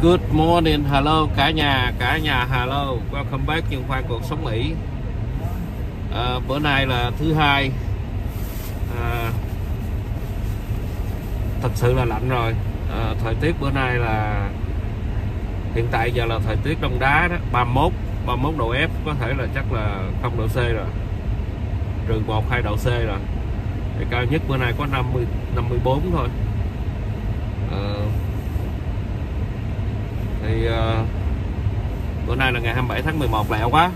Good morning, hello cả nhà hello, welcome back chương khoan cuộc sống Mỹ. Bữa nay là thứ hai, thật sự là lạnh rồi. Thời tiết bữa nay là hiện tại giờ là thời tiết đông đá đó, 31 độ F, có thể là chắc là 0 độ C rồi, trừ 1-2 độ C rồi. Thì cao nhất bữa nay có 54 thôi. Thì bữa nay là ngày 27 tháng 11, lẹ quá.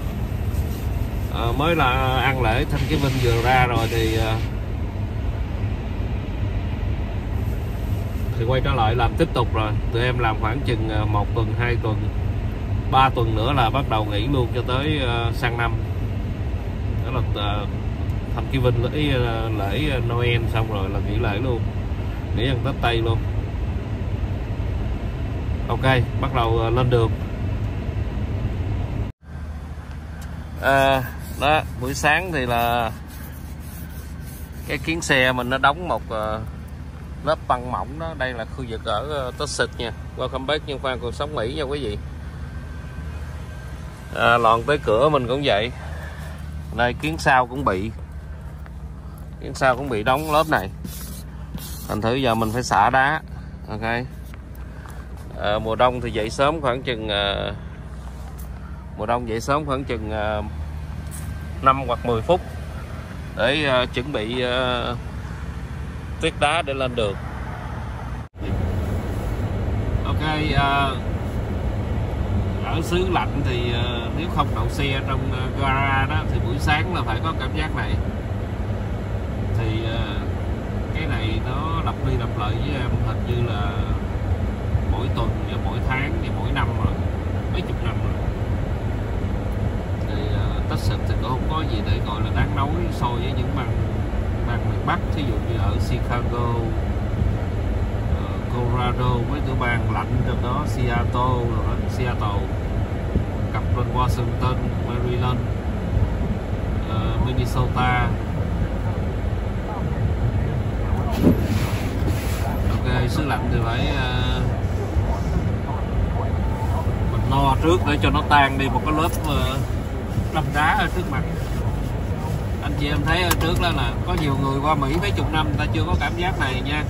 Mới là ăn lễ Thanh Cái Vinh vừa ra rồi thì quay trở lại làm tiếp tục rồi. Tụi em làm khoảng chừng 1 tuần, 2 tuần, 3 tuần nữa là bắt đầu nghỉ luôn cho tới sang năm. Đó là Thanh Cái Vinh lễ Noel xong rồi là nghỉ lễ luôn, nghỉ ăn Tết Tây luôn. Ok, bắt đầu lên đường. Đó, buổi sáng thì là cái kiến xe mình nó đóng một lớp băng mỏng đó. Đây là khu vực ở Texas nha. Welcome back chương khoan cuộc sống Mỹ nha quý vị. Lòn tới cửa mình cũng vậy. Đây kiến sau cũng bị đóng lớp này. Thành thử giờ mình phải xả đá. Ok. Mùa đông thì dậy sớm khoảng chừng 5 hoặc 10 phút để chuẩn bị tuyết đá để lên đường. Ok, ở xứ lạnh thì nếu không đậu xe trong gara đó thì buổi sáng là phải có cảm giác này. Thì cái này nó lặp đi lặp lại với em hình như là mỗi tuần, mỗi tháng, mỗi năm rồi, mấy chục năm rồi. Thì Texas thì cũng không có gì để gọi là đáng nói so với những bang miền Bắc, thí dụ như ở Chicago, Colorado, mấy tiểu bang lạnh trong đó, Seattle, cặp bên Washington, Maryland, Minnesota. Ok, xứ lạnh thì phải mình lo trước để cho nó tan đi một cái lớp lâm đá ở trước mặt. Anh chị em thấy ở trước đó là có nhiều người qua Mỹ mấy chục năm người ta chưa có cảm giác này nha.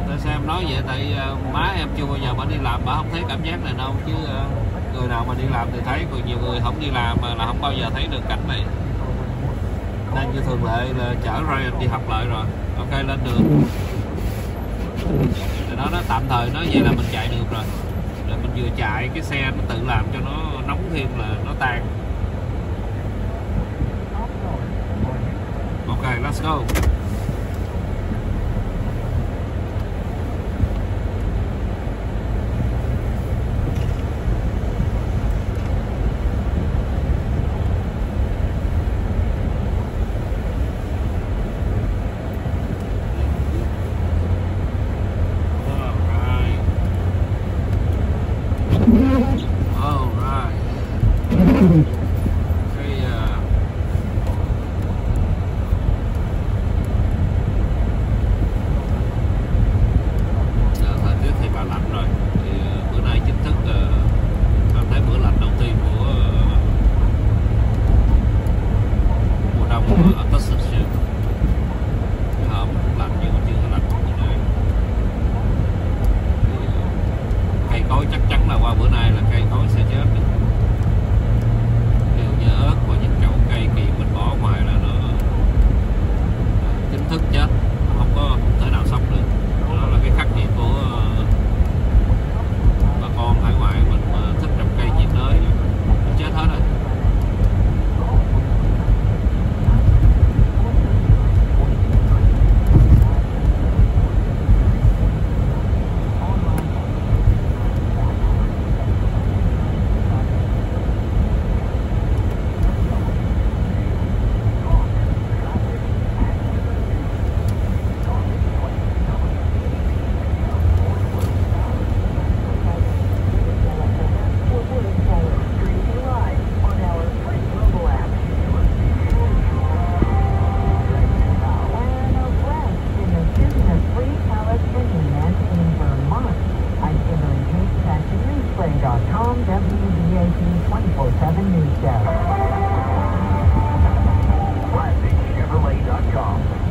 Tại sao em nói vậy? Tại má em chưa bao giờ bà đi làm bà không thấy cảm giác này đâu, chứ người nào mà đi làm thì thấy, còn nhiều người không đi làm mà là không bao giờ thấy được cảnh này. Nên như thường lệ là chở Ryan đi học lại rồi. Ok, lên đường. Thì nó tạm thời nói vậy là mình chạy được rồi. Rồi mình vừa chạy cái xe nó tự làm cho nó nóng thêm là nó tan. Ok, let's go.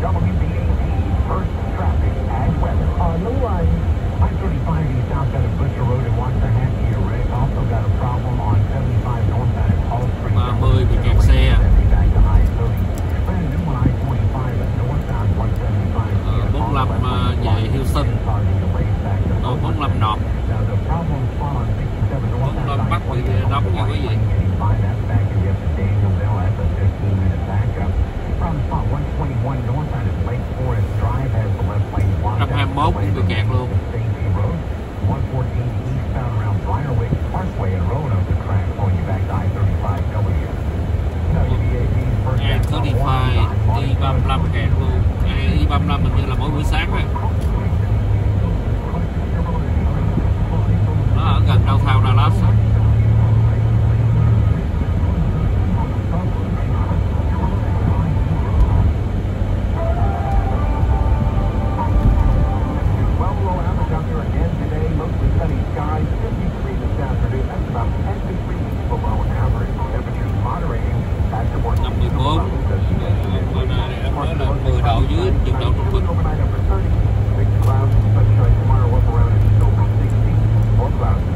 First traffic and weather. On the one. I-35 east outbound of Butcher Road in Waxahachie to Red. Also got a problem on 75 northbound at Hall Street. 30 bị kẹt xe. Back to I-30. Brand new one I-45 at northbound 175. 45 về Houston. 45 nọt. 45 Bắc bị đóng nha quý vị. From spot 121 northbound at Lake Forest Drive has the left lane wide. 121 cũng bị kẹt luôn. 114 eastbound around Briarwick Parkway and Roanoke the crack pulling you back to I-35W. I-35 I-35 kẹt luôn. I-35 hình như là mỗi buổi sáng rồi. Nó ở gần downtown Dallas.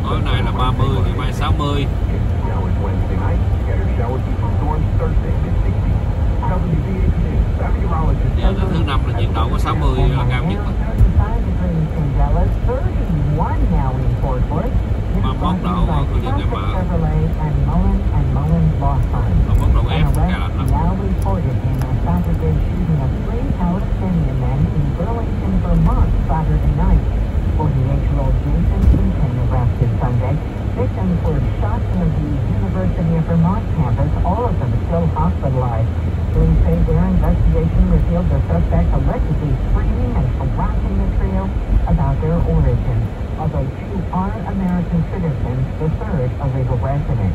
Tối nay là 30, ngày mai 60. Giờ đến thứ năm là nhiệt độ có 60 là cao nhất. 31 độ ở khu vực Nam Mã. 31 độ F, cả lạnh lắm. Victims were shot near the University of Vermont campus, all of them still hospitalized. Police say their investigation revealed the suspect allegedly screaming and harassing the trio about their origin. Although two are American citizens, the third a legal resident.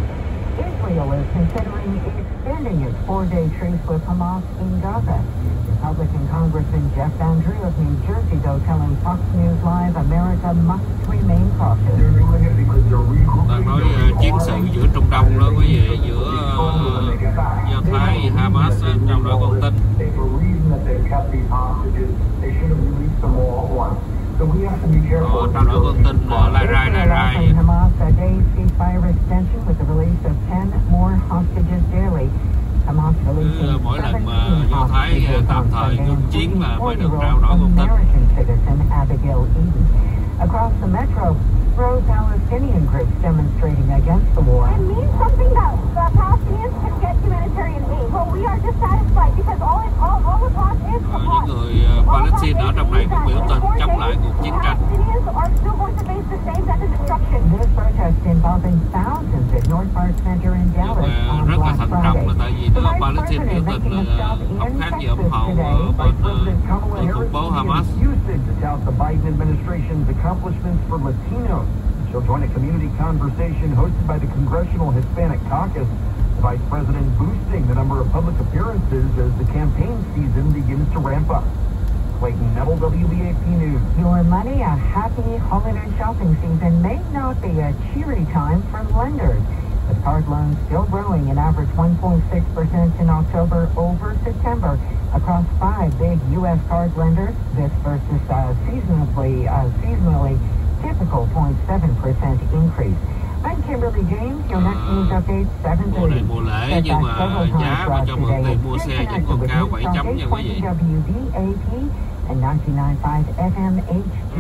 Israel is considering extending its four-day truce with Hamas in Gaza. Republican Congressman Jeff Van Drew of New Jersey, though, telling Fox News Live America must remain cautious. Đang nói chiến sự giữa Trung Đông đó quý vị, giữa Do Thái Hamas trao đổi con tin. Trao đổi con tin lai rai vậy. Cứ mỗi lần mà Do Thái tạm thời ngưng chiến là mới được trao đổi con tin. Across the metro, pro-Palestinian groups demonstrating against the war. It means something that the Palestinians can get humanitarian aid. Well, we are dissatisfied because all it wants is the Những người Palestine ở trong này cũng biểu tình chống lại cuộc chiến tranh. This protest involving thousands at North Park Center in Dallas on rất là Black thành công Friday. là tại vì nước Palestine biểu tình là không khác gì ủng hộ bên khủng bố Hamas. Accomplishments for Latinos. She'll join a community conversation hosted by the Congressional Hispanic Caucus. The Vice President boosting the number of public appearances as the campaign season begins to ramp up. Clayton Neville, WBAP News. Your money, a happy holiday shopping season may not be a cheery time for lenders. With card loans still growing an average 1.6% in October over September across 5 big U.S. card lenders. This versus seasonally typical 0.7% increase. I'm Kimberly James. Your next news update 7:30. Mùa này mùa lễ nhưng mà giá mà cho mượn tiền mua xe vẫn còn cao 7 chấm nha quý vị. WBAP and 99.5 FM HD.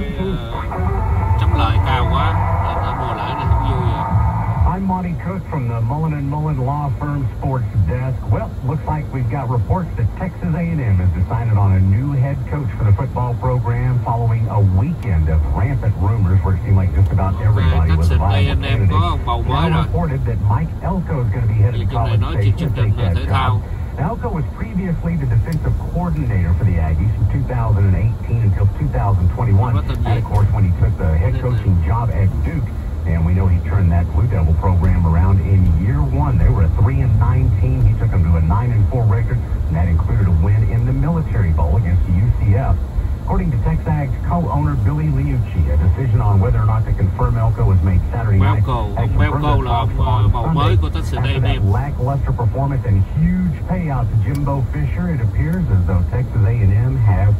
Chấm lời cao quá, ở mùa lễ này không vui à. I'm Monty Cook from the Mullen & Mullen Law Firm Sports Desk. Well, looks like we've got reports that Texas A&M has decided on a new head coach for the football program following a weekend of rampant rumors where it seemed like just about everybody was a viable candidate. Now reported that Mike Elko is going to be head of the College Station to take that job. Elko was previously the defensive coordinator for the Aggies from 2018 until 2021. And of course, when he took the head coaching job at Duke, and we know he turned that Blue Devil program around in year one. They were a 3-9 team. He took them to a 9-4 record, and that included a win in the Military Bowl against the UCF. According to TexAg's co-owner Billy Liucci, a decision on whether or not to confirm Elko was made Saturday night. Elko là bầu mới của Texas A&M. Lackluster performance and huge payout to Jimbo Fisher, it appears as though Texas A&M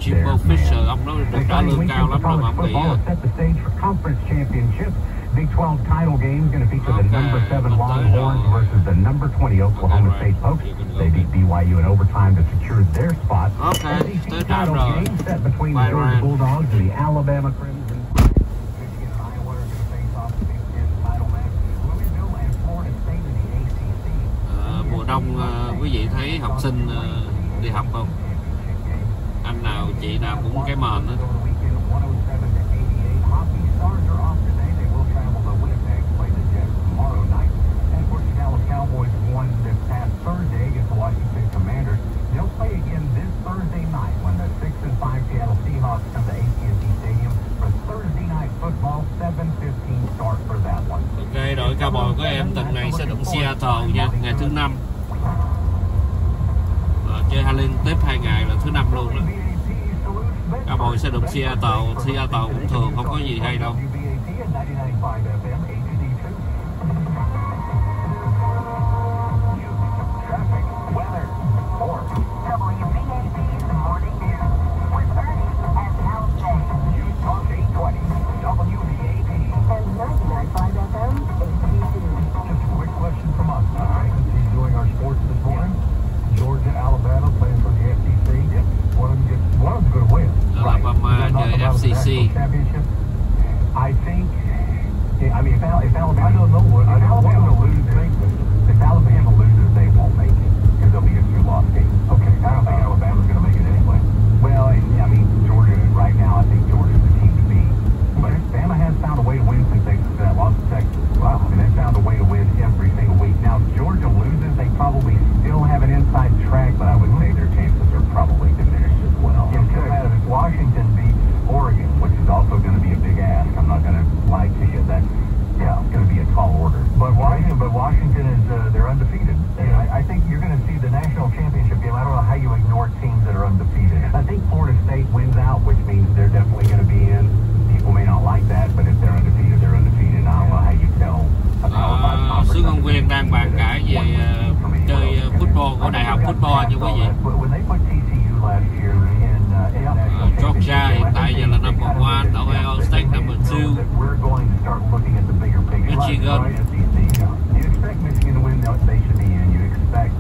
Jimbo Fisher, ông đó được trả lương cao lắm rồi mà ông nghỉ rồi. Big 12 title game is going to feature the number 7 Longhorns versus the number 20 Oklahoma State Pokes. They beat BYU in overtime to secure their spot. Okay, tới trạm rồi. Game set between the Georgia Bulldogs and the Alabama Crimson. Michigan and Iowa are going to face off in the Big Ten title match. Louisville and Florida State in the ACC. Mùa đông quý vị thấy học sinh đi học không? Anh nào chị nào cũng cái mền đó. Cowboys won this past Thursday against the Washington Commanders. They'll play again this Thursday night when the 6-5 Seattle Seahawks come to AT&T Stadium for Thursday night football. 7:15 start for that one. Ok, đội Cowboys của em tuần này sẽ đụng Seattle nha, ngày thứ 5. Chơi liên tiếp 2 ngày là thứ 5 luôn đó. Cowboys sẽ đụng Seattle, Seattle cũng thường không có gì hay đâu. Alabama chơi FCC. I think, I mean, if Alabama, I don't know what, I don't want to lose it. If Alabama loses, they won't make it because they'll be a 2-loss game. Okay, I don't think Alabama's going to make it anyway. Well, I mean, Georgia right now, I think Georgia's the team to beat. But Bama has found a way to win since they lost to Texas. Wow, I mean, they found a way to win every single week. Now, if Georgia loses, they probably still have an inside track, but I would say their chances are probably diminished as well. If Washington beats Oregon, which is also going to be a big ask, I'm not going to lie to you, that's going to be a tall order. But Washington is they're undefeated. Yeah, I think you're going to see the national championship game. I don't know how you ignore teams that are undefeated. I think Florida State wins out, which means they're definitely going to be in. People may not like that, but if they're undefeated, they're undefeated. I don't know how you tell. Sứ Ngôn Viên đang bàn cãi về chơi football của đại học football như quý vị. Georgia hiện tại giờ là number 1, Ohio State number 2, Michigan. You expect Michigan to win, they should be in. You expect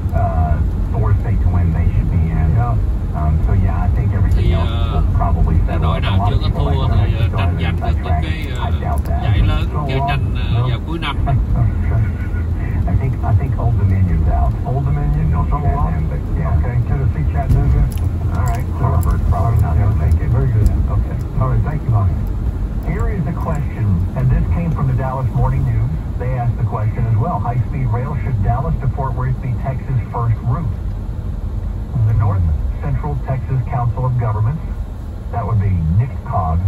Florida State to win, they should be in. So yeah, I think everything else will probably settle. Đội nào chưa có thua thì tranh giành được những cái giải lớn, chơi tranh vào cuối năm. I think Old Dominion's out. Old Dominion, no trouble on him, but yeah. Okay, Tennessee, Chattanooga. All right, Harvard's probably not going to make it. Very good. Okay. All right, thank you, Bonnie. Here is the question, and this came from the Dallas Morning News. They asked the question as well. High-speed rail, should Dallas to Fort Worth be Texas' first route? The North Central Texas Council of Governments, that would be NICTCOG.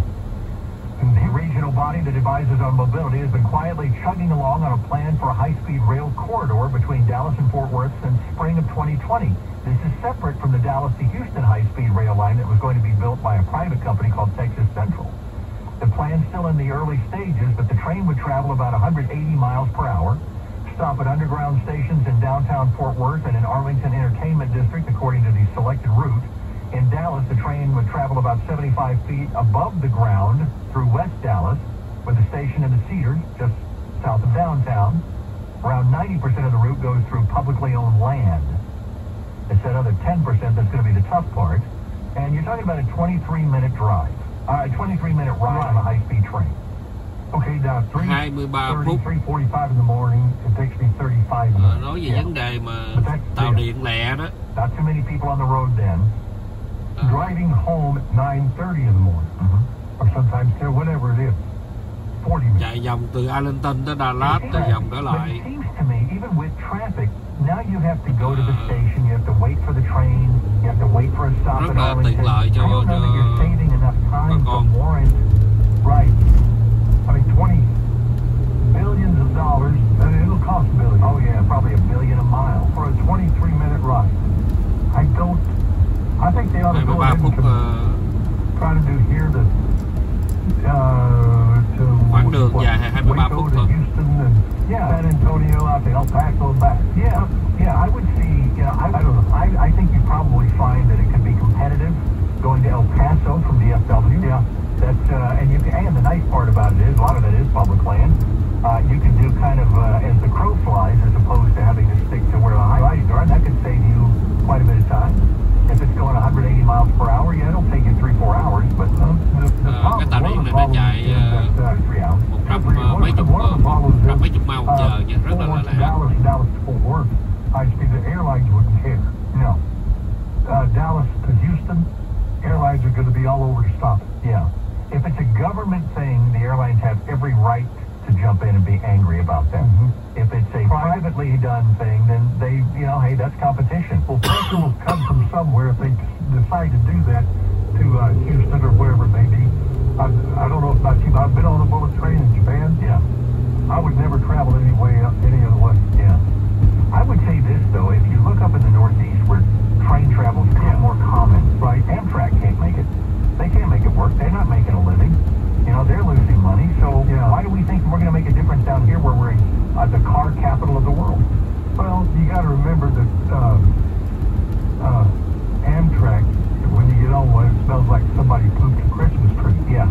The regional body that advises on mobility has been quietly chugging along on a plan for a high-speed rail corridor between Dallas and Fort Worth since spring of 2020. This is separate from the Dallas to Houston high-speed rail line that was going to be built by a private company called Texas Central. The plan's still in the early stages, but the train would travel about 180 miles per hour, stop at underground stations in downtown Fort Worth and in Arlington Entertainment District, according to the selected route. In Dallas, the train would travel about 75 feet above the ground through West Dallas, with a station in the Cedars, just south of downtown. Around 90% of the route goes through publicly owned land. It's that other 10% that's going to be the tough part. And you're talking about a 23-minute drive. A 23-minute ride on a high-speed train. Okay, now 3:45 in the morning, it takes me 35 minutes. Nói về vấn đề mà tàu điện lẹ đó. Not too many people on the road then. Driving home at 9:30 in the morning, or sometimes there, whatever it is, 40 minutes. Chạy vòng từ Arlington tới Dallas, rồi vòng trở lại. It seems to me, even with traffic, now you have to go to the station, you have to wait for the train, you have to wait for a stop at Arlington. Tiện lợi cho you're saving enough time to warrant, right? I mean, 20 billions of dollars, and it'll cost billions. Oh yeah, probably $1 billion a mile for a 23-minute ride. I think they ought to go ahead and try to do here to quãng đường dài 23 phút thôi. Houston and San Antonio out to El Paso and back. Yeah, I would see. I don't know. I think you probably find that it could be competitive going to El Paso are going to be all over to stop it. Yeah. If it's a government thing, the airlines have every right to jump in and be angry about that. If it's a privately done thing, then they, hey, that's competition. Well, pressure will come from somewhere if they decide to do that to Houston or wherever it may be. I don't know about you, but I've been on a bullet train in Japan. Yeah. I would never travel any other way. Yeah. I would say this, though, if you look up in the Northeast where train travel is more common, right? Amtrak can't make it. They can't make it work. They're not making a living. They're losing money. So why do we think we're going to make a difference down here where we're the car capital of the world? Well, you got to remember that Amtrak, when you get on one, it smells like somebody pooped a Christmas tree. Yeah,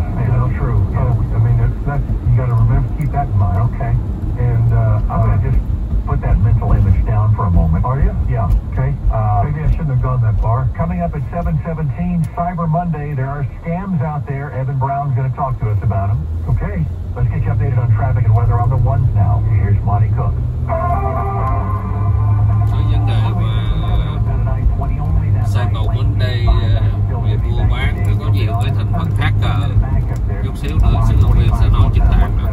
true. So, I mean, that's you got to remember, keep that in mind. Okay. And I'm going to just put that mental image down for a moment. Are you? Yeah. Okay. Maybe I shouldn't have gone that far. Coming up at 7:17, Cyber Monday. There are scams out there. Evan Brown's going to talk to us about them. Okay. Let's get you updated on traffic and weather on the ones now. Here's Monty Cook. Cái vấn đề mà xe cầu Monday về mua bán thì có nhiều cái thành phần khác cờ. Chút xíu nữa sự thông viên sẽ nói chính xác nữa.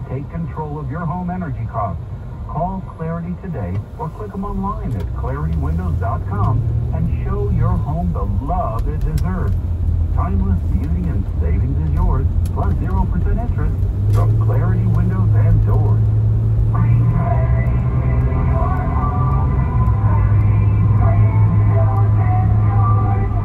Take control of your home energy costs. Call Clarity today or click them online at ClarityWindows.com and show your home the love it deserves. Timeless beauty and savings is yours, plus 0% interest from Clarity Windows and Doors.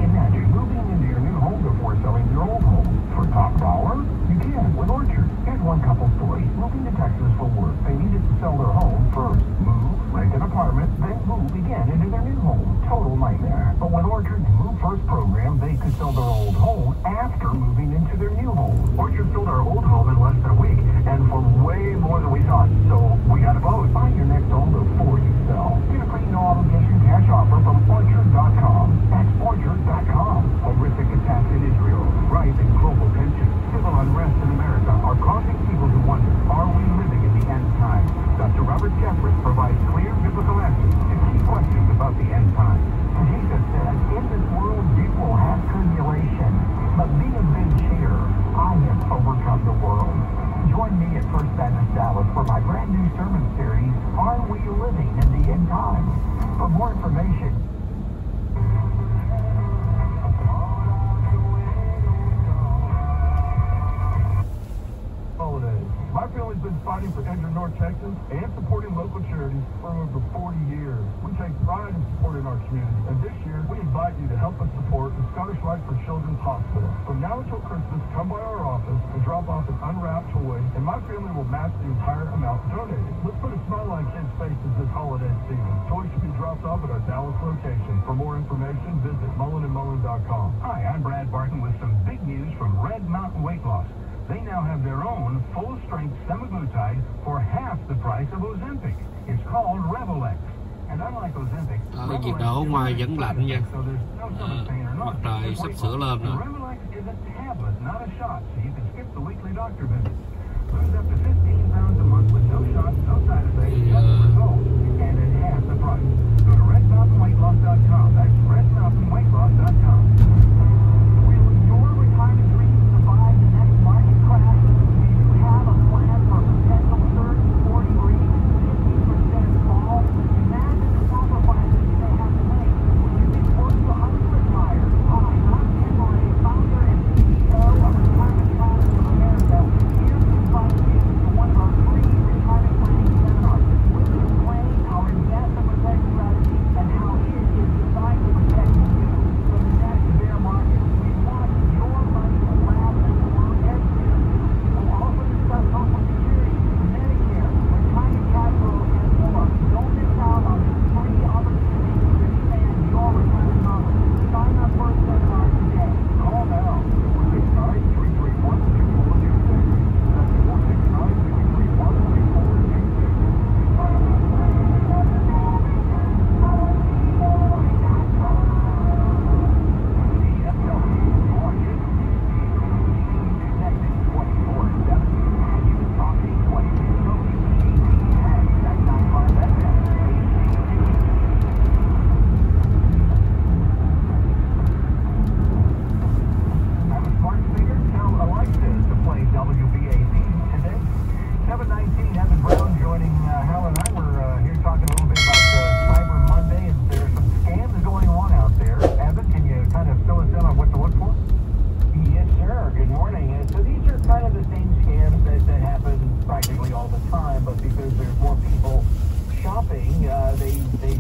Imagine moving into your new home before selling your old home. For top dollar, you can with Orchard. Here's one couple story. Moving to Texas for work. They needed to sell their home first. Move, rent an apartment, then move again into their new home. Total nightmare. But with Orchard's Move First program, they could sell their old home after moving into their new home. Orchard sold our old home in less than a week, and for for my brand new sermon series, Are We Living in the End Times? For more information, my family's been fighting for injured North Texans and supporting local charities for over 40 years. We take pride in supporting our community, and this year we invite you to help us support the Scottish Rite for Children's Hospital. From now until Christmas, come by our office and drop off an unwrapped toy, and my family will match the entire amount donated. Let's put a smile on kids' faces this holiday season. Toys should be dropped off at our Dallas location. For more information, visit mullenandmullen.com. Hi, I'm Brad Barton with some big news from Red Mountain Weight Loss. They now have their own full-strength semaglutide for half the price of Ozempic. It's called Revolex. And unlike Ozempic, nhiệt độ ngoài vẫn lạnh nha. Mặt trời sắp sửa lên rồi. Revolex is a tablet, not a shot, so you can skip the weekly doctor visits. Lose up to 15 pounds a month with no shots, no side effects, just results, and at half the price. Go to redmountainweightloss.com. That's redmountainweightloss.com. Will your retirement dreams survive the next market crash? Do you have a plan for a potential 30, 40, or even 50% fall? Imagine the sacrifices you may have to make. Would you be forced to retire? Hi, I'm Ken Moray, founder and CEO of Retirement Planners of America, here to invite you to one of our free retirement planning seminars. We'll explain our investment protect strategy and how it is designed to protect you from the next bear market. We want your money to last and grow every year. We'll also discuss Social Security, Medicare, retirement cash flow, and more. Don't miss out on this free opportunity to expand your retirement knowledge. Sign up for a seminar today. Call now. 469-331-2426. That's 7:19, Evan Brown joining Hal and I. We're here talking a little bit about Cyber Monday, and there's some scams going on out there. Evan, can you kind of fill us in on what to look for? Yes, sir. Good morning. So these are kind of the same scams that happen practically all the time, but because there's more people shopping, they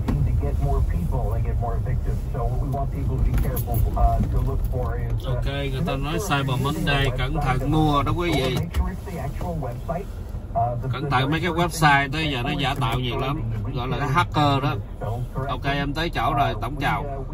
seem to get more people. They get more victims. So what we want people to be careful to look for is... Ok, người ta nói Cyber Monday, cẩn thận mua đó quý vị. Cẩn thận mấy cái website tới giờ nó giả tạo nhiều lắm, gọi là cái hacker đó. Ok, em tới chỗ rồi, tổng chào.